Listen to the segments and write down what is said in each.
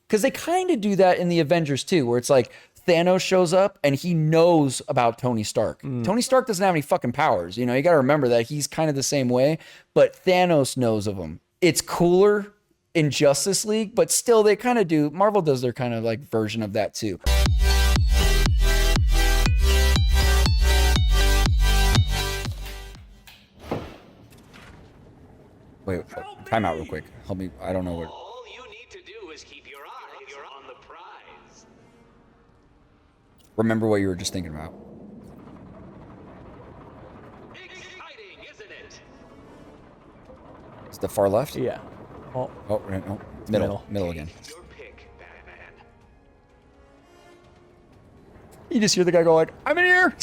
Because they kind of do that in the Avengers too, where it's like Thanos shows up and he knows about Tony Stark. Tony Stark doesn't have any fucking powers. You know, you got to remember that he's kind of the same way, but Thanos knows of him. It's cooler in Justice League, but still they kind of do. Marvel does their kind of like version of that too. Wait, time out real quick. Help me. I don't know what. All you need to do is keep your eyes on the prize. Remember what you were just thinking about. Exciting, isn't it? It's the far left? Yeah. Oh, Oh, no. Middle again. Your pick, Batman. You just hear the guy go like, I'm in here.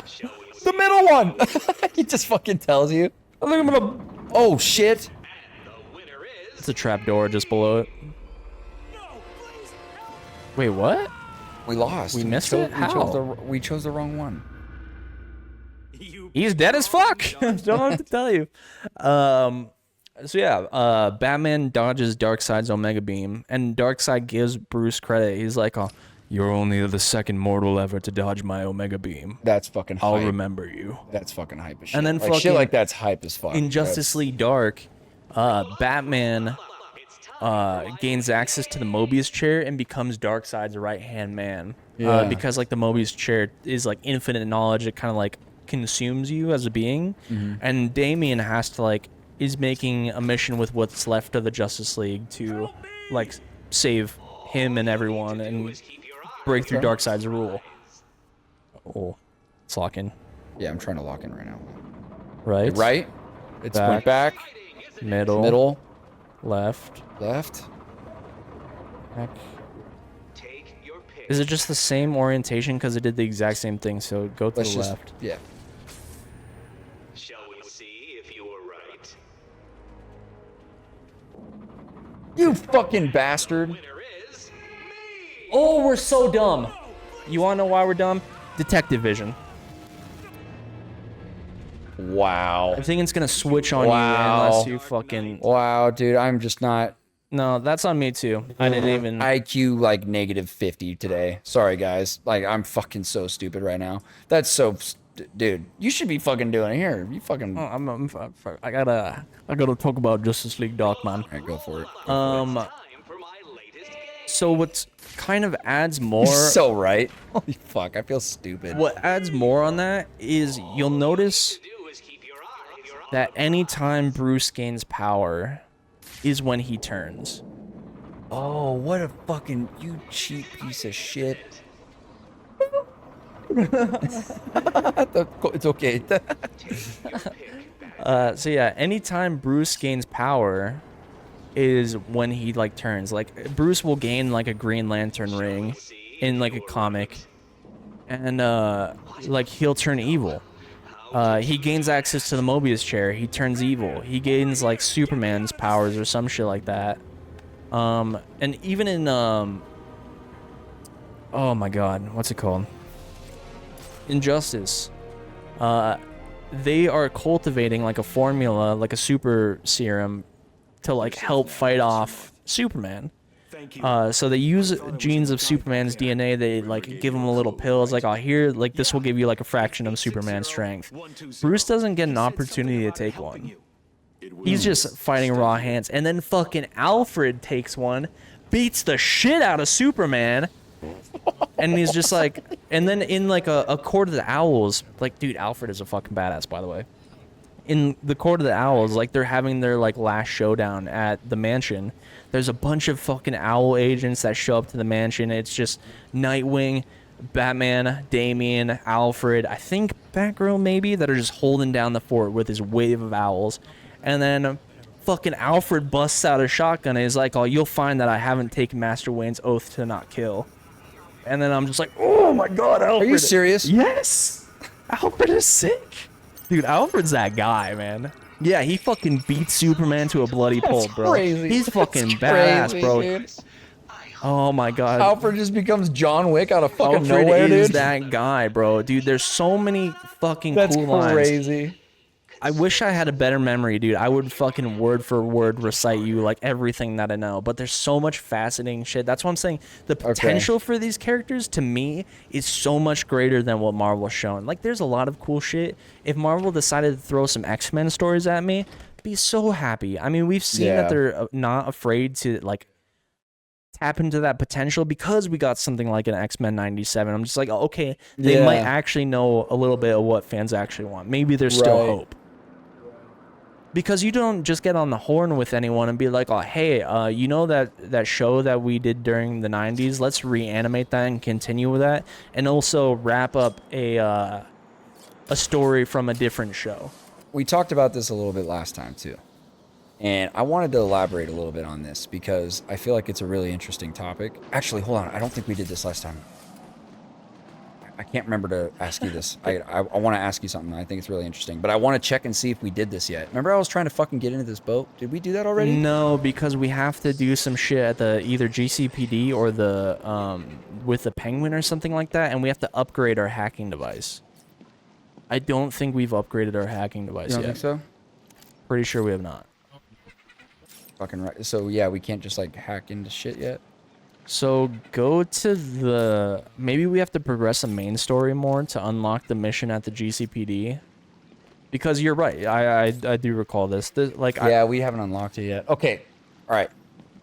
Shall we The middle one. He just fucking tells you. I think I'm gonna. Oh shit. And the winner is it's a trap door just below it. Wait, what? We lost. We missed it? How? We chose the wrong one. He's dead as fuck. Don't know what to tell you. So yeah, Batman dodges Darkseid's Omega Beam, and Darkseid gives Bruce credit. He's like, "Oh, you're only the second mortal ever to dodge my Omega Beam. That's fucking hype. I'll remember you." That's fucking hype as shit. And then like, fucking shit like that's hype as fuck. In Justice League Dark, Batman gains access to the Mobius chair and becomes Darkseid's right-hand man. Yeah. Because like the Mobius chair is like infinite knowledge. It kind of like consumes you as a being. And Damian has to like is making a mission with what's left of the Justice League to like save him and everyone and break through Darkseid's rule. Oh, it's locking. Yeah, I'm trying to lock in right now. Right? Right? It's Back. went back. Middle. Middle. Left. Left. Back. take your pick. Is it just the same orientation because it did the exact same thing? So go to Let's the just. left. Yeah. Shall we see if you were right? You fucking bastard. Winner is me. Oh, we're so dumb. You want to know why we're dumb? Detective vision. Wow. I think it's going to switch on Wow. you unless you fucking... Wow, dude. I'm just not. No, that's on me too. I didn't even... IQ like -50 today. Sorry, guys. Like, I'm fucking so stupid right now. That's so. Dude, you should be fucking doing it here. You fucking. I gotta talk about Justice League Dark, man. All right, go for it. Time for my latest game. So what kind of adds more... So right. Holy fuck, I feel stupid. What adds more on that is you'll notice Do is keep your eyes on that anytime Bruce gains power is when he turns. Oh, what a fucking you cheap piece of shit. It's okay. So yeah, anytime Bruce gains power is when he like turns. Like Bruce will gain like a Green Lantern ring in like a comic, and like he'll turn evil. He gains access to the Mobius chair. He turns evil. He gains like Superman's powers or some shit like that. And even in oh my god, what's it called? Injustice. They are cultivating like a formula, like a super serum, to like help fight off Superman. So they use genes of Superman's DNA. They like give him a little pill. It's like, oh, here, like this will give you like a fraction of Superman's strength. Bruce doesn't get an opportunity to take one. He's just fighting raw hands, and then fucking Alfred takes one, beats the shit out of Superman, and he's just like, and then in like a Court of the Owls, like, dude, Alfred is a fucking badass, by the way. In the Court of the Owls, like they're having their like last showdown at the mansion. There's a bunch of fucking owl agents that show up to the mansion. It's just Nightwing, Batman, Damian, Alfred, I think Batgirl maybe, that are just holding down the fort with his wave of owls. And then fucking Alfred busts out a shotgun and is like, oh, you'll find that I haven't taken Master Wayne's oath to not kill. And then I'm just like, oh my god, Alfred. Are you serious? Yes! Alfred is sick. Dude, Alfred's that guy, man. Yeah, he fucking beats Superman to a bloody pulp, bro. Crazy. He's fucking That's badass, crazy, bro. dude. Oh my god. Alfred just becomes John Wick out of fucking Alfred nowhere, is dude. that guy, bro. Dude, there's so many fucking That's cool lines. crazy. I wish I had a better memory, dude. I would fucking word for word recite you like everything that I know. But there's so much fascinating shit. That's what I'm saying. The potential for these characters to me is so much greater than what Marvel's shown. Like, there's a lot of cool shit. If Marvel decided to throw some X-Men stories at me, I'd be so happy. I mean, we've seen that they're not afraid to like tap into that potential because we got something like an X-Men 97. I'm just like, okay, they might actually know a little bit of what fans actually want. Maybe there's still hope. Because you don't just get on the horn with anyone and be like, oh, hey, you know that show that we did during the 90s? Let's reanimate that and continue with that. And also wrap up a story from a different show. We talked about this a little bit last time, too. And I wanted to elaborate a little bit on this because I feel like it's a really interesting topic. Actually, hold on. I don't think we did this last time. I can't remember to ask you this. I want to ask you something. I think it's really interesting. But I want to check and see if we did this yet. Remember I was trying to fucking get into this boat? Did we do that already? No, because we have to do some shit at the either GCPD or the with the Penguin or something like that. And we have to upgrade our hacking device. I don't think we've upgraded our hacking device yet. You don't think so? Pretty sure we have not. Fucking right. So yeah, we can't just like hack into shit yet. So go to the... Maybe we have to progress the main story more to unlock the mission at the GCPD. Because you're right. I do recall this. We haven't unlocked it yet. Okay. All right.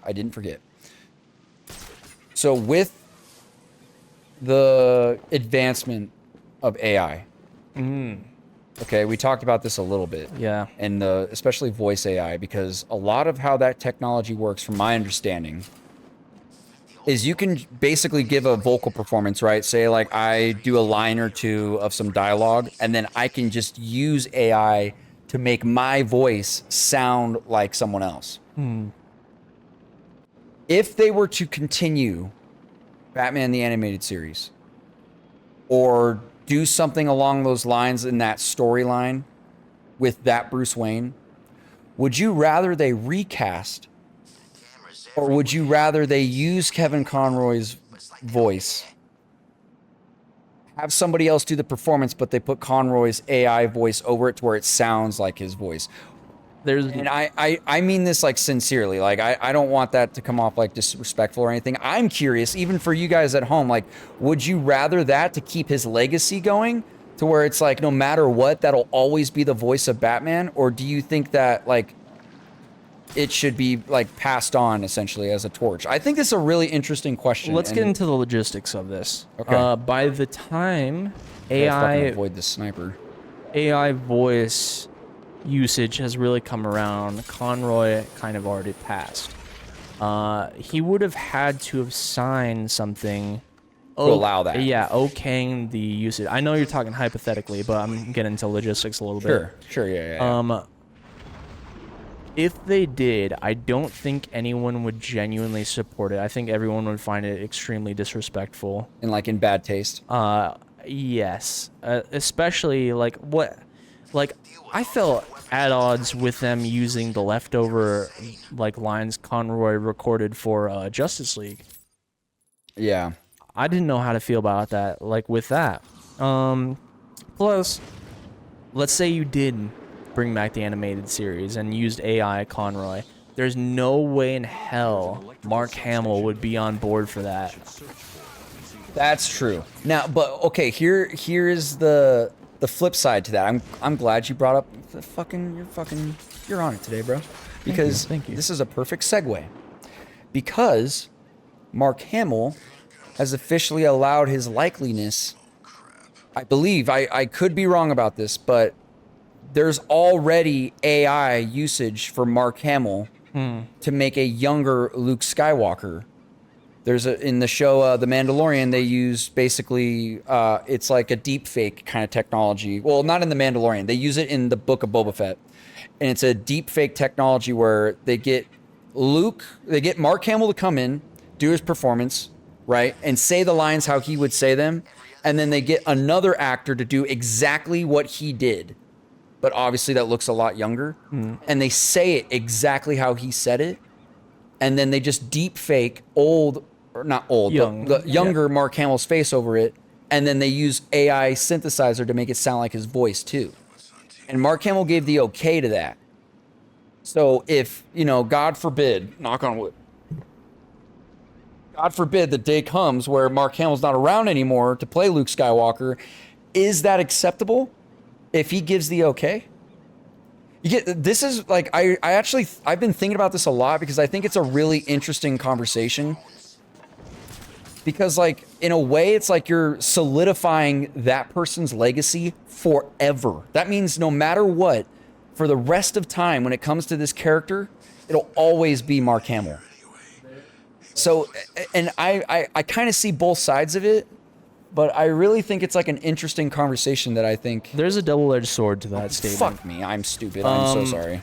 I didn't forget. So with the advancement of AI... Okay, we talked about this a little bit. Yeah. And especially voice AI, because a lot of how that technology works, from my understanding... is you can basically give a vocal performance, right? Say like I do a line or two of some dialogue, and then I can just use AI to make my voice sound like someone else. If they were to continue Batman the Animated Series, or do something along those lines in that storyline with that Bruce Wayne, would you rather they recast, or would you rather they use Kevin Conroy's voice, have somebody else do the performance, but they put Conroy's AI voice over it to where it sounds like his voice? And I mean this like sincerely. Like I don't want that to come off like disrespectful or anything. I'm curious, even for you guys at home, like, would you rather that to keep his legacy going, to where it's like no matter what, that'll always be the voice of Batman? Or do you think that like it should be like passed on essentially as a torch? I think this is a really interesting question. Let's get into the logistics of this. Okay. By the time avoid the sniper. AI voice usage has really come around, Conroy kind of already passed. He would have had to have signed something to allow that. Yeah, okaying the usage. I know you're talking hypothetically, but I'm getting into logistics a little bit. Sure, yeah. If they did, I don't think anyone would genuinely support it. I think everyone would find it extremely disrespectful. And like in bad taste? Yes. Especially like I felt at odds with them using the leftover like lines Conroy recorded for Justice League. Yeah. I didn't know how to feel about that, like with that. Plus, let's say you did bring back the animated series and used AI Conroy. There's no way in hell Mark Hamill would be on board for that. That's true. Now, but okay, here is the flip side to that. I'm glad you brought up you're on it today, bro. Because Thank you. This is a perfect segue. Because Mark Hamill has officially allowed his likeliness. I believe, I could be wrong about this, but there's already AI usage for Mark Hamill to make a younger Luke Skywalker. In the show The Mandalorian, they use basically it's like a deep fake kind of technology. Well, not in The Mandalorian. They use it in the Book of Boba Fett. And it's a deep fake technology where they get Mark Hamill to come in, do his performance, right? And say the lines how he would say them. And then they get another actor to do exactly what he did. But obviously that looks a lot younger. And they say it exactly how he said it. And then they just deep fake younger Mark Hamill's face over it. And then they use AI synthesizer to make it sound like his voice too. And Mark Hamill gave the okay to that. So if, you know, God forbid, knock on wood, God forbid the day comes where Mark Hamill's not around anymore to play Luke Skywalker, is that acceptable if he gives the okay? You get, this is like, I've been thinking about this a lot because I think it's a really interesting conversation. Because like, in a way, it's like you're solidifying that person's legacy forever. That means no matter what, for the rest of time, when it comes to this character, it'll always be Mark Hamill. So, and I kind of see both sides of it, but I really think it's like an interesting conversation that I think... There's a double-edged sword to that statement. Fuck me, I'm stupid. I'm so sorry.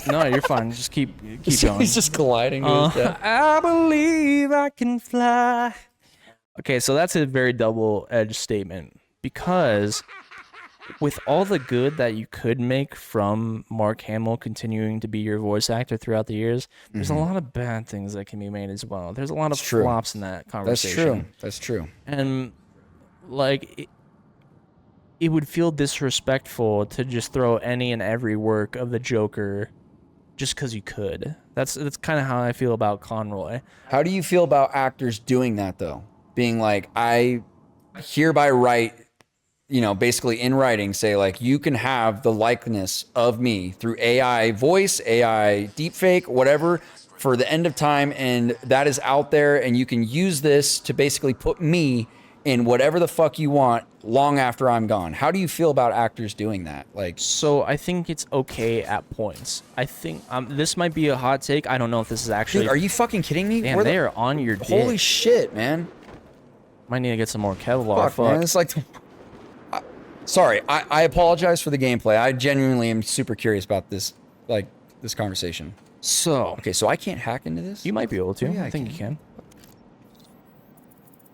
No, you're fine. Just keep going. He's just colliding to his death. I believe I can fly. Okay, so that's a very double-edged statement because with all the good that you could make from Mark Hamill continuing to be your voice actor throughout the years, there's a lot of bad things that can be made as well. There's a lot of flops in that conversation. That's true. And like it would feel disrespectful to just throw any and every work of the Joker just because you could. That's kind of how I feel about Conroy. How do you feel about actors doing that though? Being like, I hereby write, you know, basically in writing, say like, you can have the likeness of me through AI voice, AI deepfake, whatever, for the end of time, and that is out there, and you can use this to basically put me in whatever the fuck you want long after I'm gone. How do you feel about actors doing that? Like, so I think it's okay at points. I think this might be a hot take. I don't know if this is actually... Dude, are you fucking kidding me? Damn, they are on your dick. Holy shit, man. Might need to get some more Kevlar. Fuck. Man, it's like... Sorry, I apologize for the gameplay. I genuinely am super curious about this, like, this conversation. So... Okay, so I can't hack into this? You might be able to. Yeah, I think you can.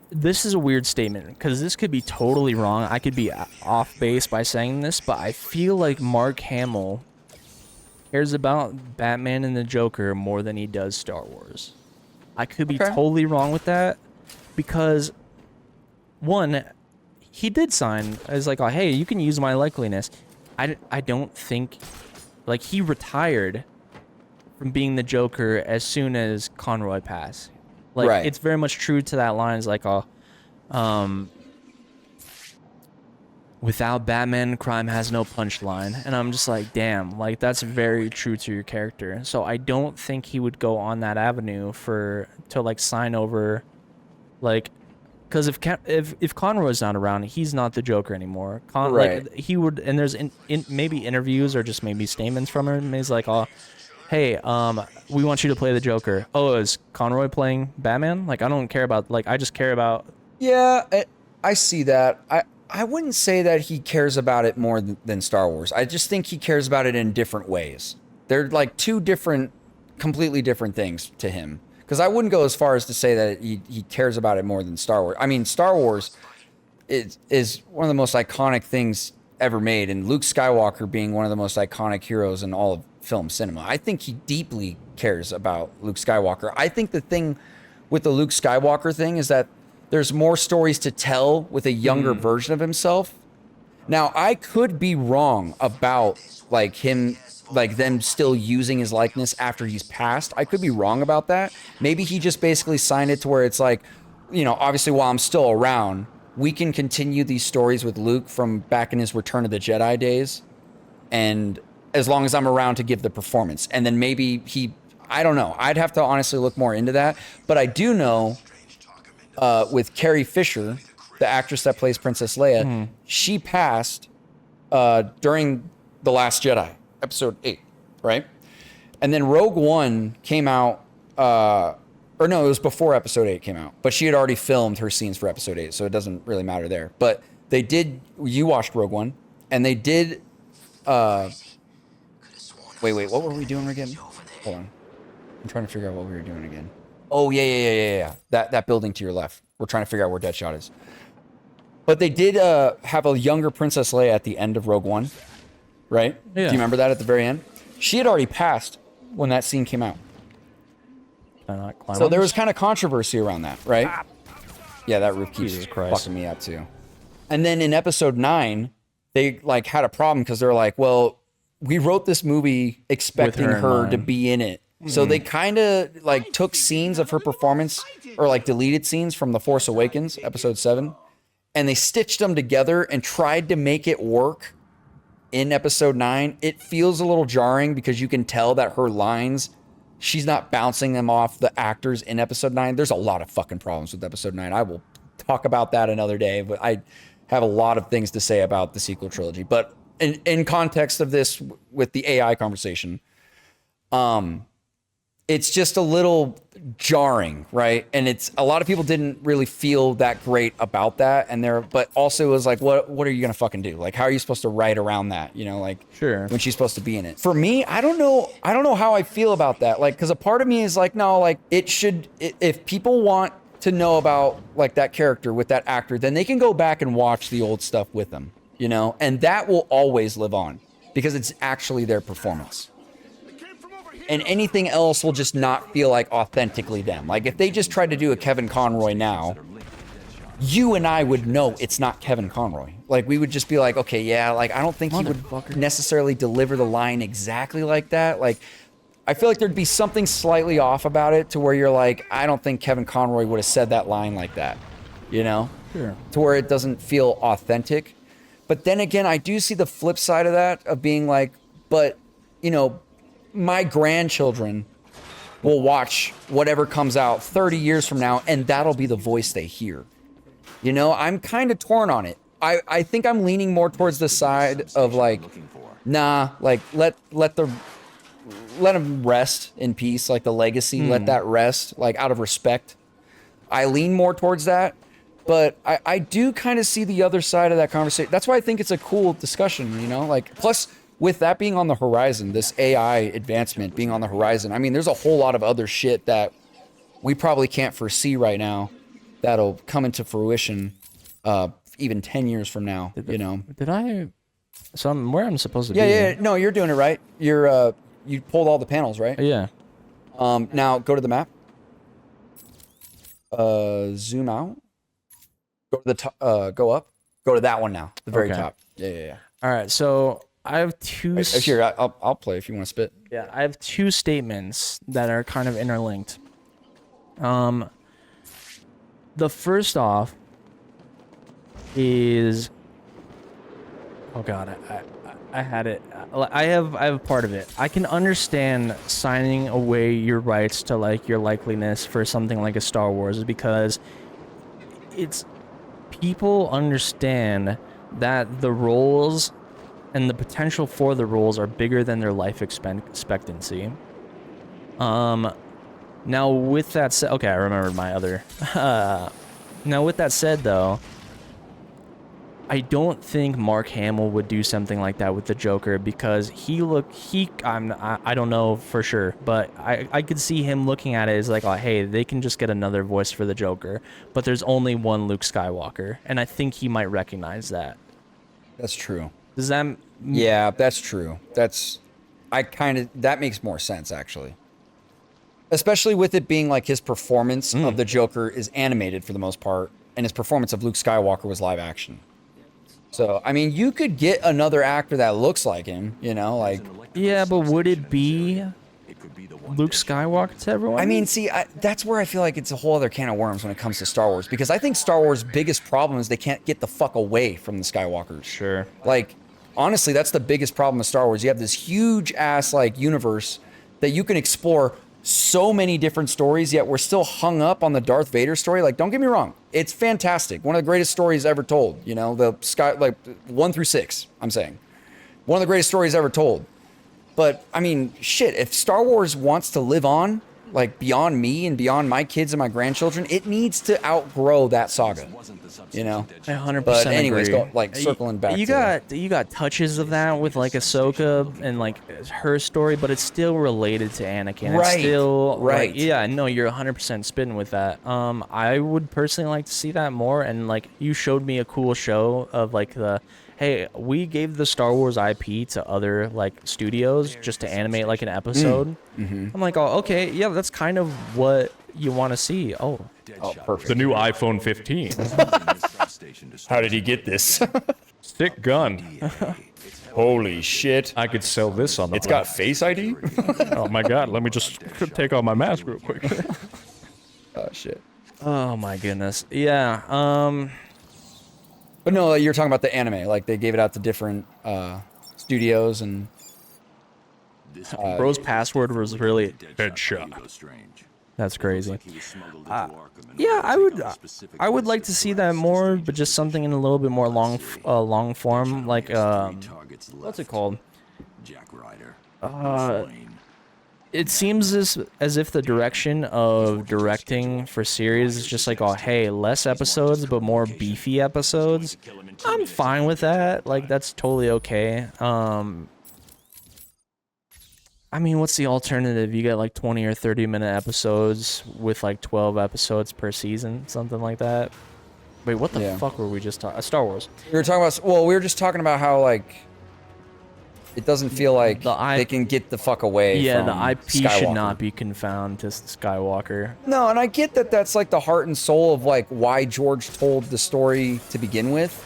This is a weird statement, because this could be totally wrong. I could be off base by saying this, but I feel like Mark Hamill cares about Batman and the Joker more than he does Star Wars. I could be totally wrong with that, because... One, he did sign as like, oh, hey, you can use my likeliness. I don't think, like, he retired from being the Joker as soon as Conroy passed. Like, it's very much true to that line. It's like, without Batman, crime has no punchline. And I'm just like, damn, like, that's very true to your character. So I don't think he would go on that avenue to like sign over, like, because if Conroy's not around, he's not the Joker anymore. Like, he would, and there's maybe interviews or just maybe statements from him. He's like, oh, hey, we want you to play the Joker. Oh, is Conroy playing Batman? Like, I don't care about, like, I just care about... Yeah, I see that. I wouldn't say that he cares about it more than Star Wars. I just think he cares about it in different ways. They're like two completely different things to him. Because I wouldn't go as far as to say that he cares about it more than Star Wars. I mean, Star Wars is one of the most iconic things ever made, and Luke Skywalker being one of the most iconic heroes in all of film cinema. I think he deeply cares about Luke Skywalker. I think the thing with the Luke Skywalker thing is that there's more stories to tell with a younger version of himself. Now, I could be wrong about like him... like them still using his likeness after he's passed. I could be wrong about that. Maybe he just basically signed it to where it's like, you know, obviously while I'm still around, we can continue these stories with Luke from back in his Return of the Jedi days. And as long as I'm around to give the performance. And then maybe I don't know. I'd have to honestly look more into that. But I do know with Carrie Fisher, the actress that plays Princess Leia, she passed during The Last Jedi. Episode 8, right? And then Rogue One came out, or no, it was before Episode 8 came out. But she had already filmed her scenes for Episode 8, so it doesn't really matter there. But they did, you watched Rogue One, and they did, wait, what were we doing again? Hold on. I'm trying to figure out what we were doing again. Oh, yeah. That building to your left. We're trying to figure out where Deadshot is. But they did have a younger Princess Leia at the end of Rogue One. Right? Yeah. Do you remember that at the very end? She had already passed when that scene came out. So there was kind of controversy around that, right? Yeah, that roof keeps fucking me up too. And then in Episode 9, they like had a problem because they're like, well, we wrote this movie expecting With her in her to mind. be in it. So they kind of like took scenes of her performance or like deleted scenes from The Force Awakens, episode 7, and they stitched them together and tried to make it work in episode 9. It feels a little jarring because you can tell that her lines, she's not bouncing them off the actors in episode 9. There's a lot of fucking problems with episode 9. I will talk about that another day, but I have a lot of things to say about the sequel trilogy. But in context of this with the AI conversation, it's just a little jarring, right? And it's a lot of people didn't really feel that great about that, and but also it was like, what are you gonna fucking do? Like, how are you supposed to write around that? You know, like Sure. when she's supposed to be in it. For me, I don't know how I feel about that. Like, because a part of me is like, no, like it should. If people want to know about like that character with that actor, then they can go back and watch the old stuff with them, you know, and that will always live on because it's actually their performance. And anything else will just not feel like authentically them. Like if they just tried to do a Kevin Conroy now, you and I would know it's not Kevin Conroy. Like we would just be like, okay, yeah, like I don't think he would necessarily deliver the line exactly like that. Like I feel like there'd be something slightly off about it to where you're like, I don't think Kevin Conroy would have said that line like that, you know? Sure. To where it doesn't feel authentic. But then again, I do see the flip side of that, of being like, but, you know, my grandchildren will watch whatever comes out 30 years from now, and that'll be the voice they hear. You know, I'm kind of torn on it. I think I'm leaning more towards the side of like, nah, like let them rest in peace, like the legacy, let that rest, like out of respect. I lean more towards that, but I do kind of see the other side of that conversation. That's why I think it's a cool discussion, you know, like plus with that being on the horizon, this AI advancement being on the horizon, I mean, there's a whole lot of other shit that we probably can't foresee right now that'll come into fruition even 10 years from now, you know. So I'm where I'm supposed to be. Yeah. No, you're doing it right. You pulled all the panels, right? Yeah. Now go to the map. Zoom out. Go to the top. Go up. Go to that one now. The very Okay. top. Yeah. All right. So I have two. Here, I'll play if you want to spit. Yeah, I have two statements that are kind of interlinked. The first off is, oh god, I had it. I have part of it. I can understand signing away your rights to like your likeliness for something like a Star Wars because it's people understand that the roles and the potential for the roles are bigger than their life expectancy. Now with that said, okay, I remembered my other. Now with that said, though, I don't think Mark Hamill would do something like that with the Joker because I don't know for sure, but I could see him looking at it as like, oh, hey, they can just get another voice for the Joker, but there's only one Luke Skywalker, and I think he might recognize that. That's true. Does that? Yeah, that's true. That makes more sense actually. Especially with it being like his performance of the Joker is animated for the most part, and his performance of Luke Skywalker was live action. So, I mean, you could get another actor that looks like him, you know, like... Yeah, but would it be Luke Skywalker to everyone? I mean, see, that's where I feel like it's a whole other can of worms when it comes to Star Wars, because I think Star Wars' biggest problem is they can't get the fuck away from the Skywalkers. Sure. Like, honestly, that's the biggest problem with Star Wars. You have this huge-ass, like, universe that you can explore so many different stories, yet we're still hung up on the Darth Vader story. Like, don't get me wrong, it's fantastic. One of the greatest stories ever told. You know, the 1 through 6. I'm saying, one of the greatest stories ever told. But I mean, shit. If Star Wars wants to live on, like beyond me and beyond my kids and my grandchildren, it needs to outgrow that saga. You know, I 100% but anyways, agree. Circling back. You got touches of that with like Ahsoka and like her story, but it's still related to Anakin. Right. It's still Right. Like, yeah, no, you're 100% spitting with that. I would personally like to see that more. And like you showed me a cool show of like hey, we gave the Star Wars IP to other like studios just to animate like an episode. Mm-hmm. I'm like, oh, okay, yeah, that's kind of what you want to see. Oh, perfect. The new iPhone 15. How did he get this? Sick gun. Holy shit. I could sell this on the It's got Face ID? Oh my god, let me just take off my mask real quick. Oh shit. Oh my goodness. Yeah. But no, you're talking about the anime. Like they gave it out to different studios and. Bro's password was really. Headshot. That's crazy. Yeah, I would like to see that more, but just something in a little bit more long form, like what's it called? It seems as if the direction of directing for series is just like, oh hey, less episodes but more beefy episodes. I'm fine with that. Like that's totally okay. I mean, what's the alternative? You get like 20 or 30-minute episodes with like 12 episodes per season, something like that. Wait, what the fuck were we just talking? Star Wars. We were talking about. Well, we were just talking about how like it doesn't feel like they can get the fuck away. Yeah, from the IP Skywalker. should not be confounded to Skywalker. No, and I get that that's like the heart and soul of like why George told the story to begin with,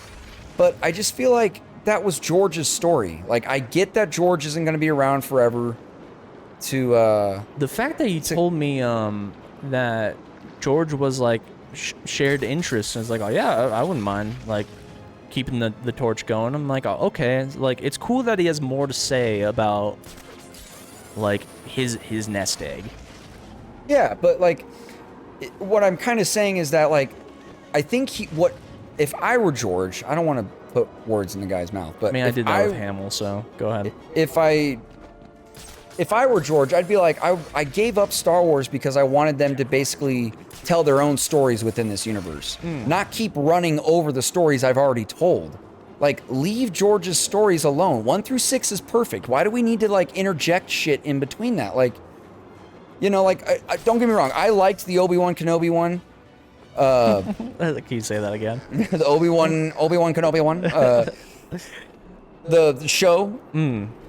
but I just feel like that was George's story. Like I get that George isn't going to be around forever. To the fact that you told me that George was like shared interests and it's like, oh yeah, I wouldn't mind like keeping the torch going. I'm like, oh, okay, like it's cool that he has more to say about like his nest egg. Yeah, but like what I'm kind of saying is that like I think if I were George, I don't want to put words in the guy's mouth, but I mean, I did that with Hamill, so go ahead. If I were George, I'd be like, I gave up Star Wars because I wanted them to basically tell their own stories within this universe. Not keep running over the stories I've already told. Like, leave George's stories alone. 1 through 6 is perfect. Why do we need to, like, interject shit in between that? Like, you know, like, don't get me wrong. I liked the Obi-Wan Kenobi one. Can you say that again? The Obi-Wan Kenobi one. The show,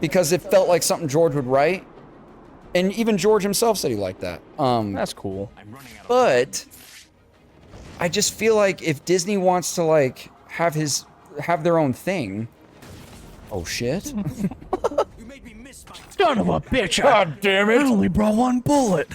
because it felt like something George would write, and even George himself said he liked that. That's cool. But I just feel like if Disney wants to like have their own thing. Oh shit! Son of a bitch! God damn I it! only brought one bullet.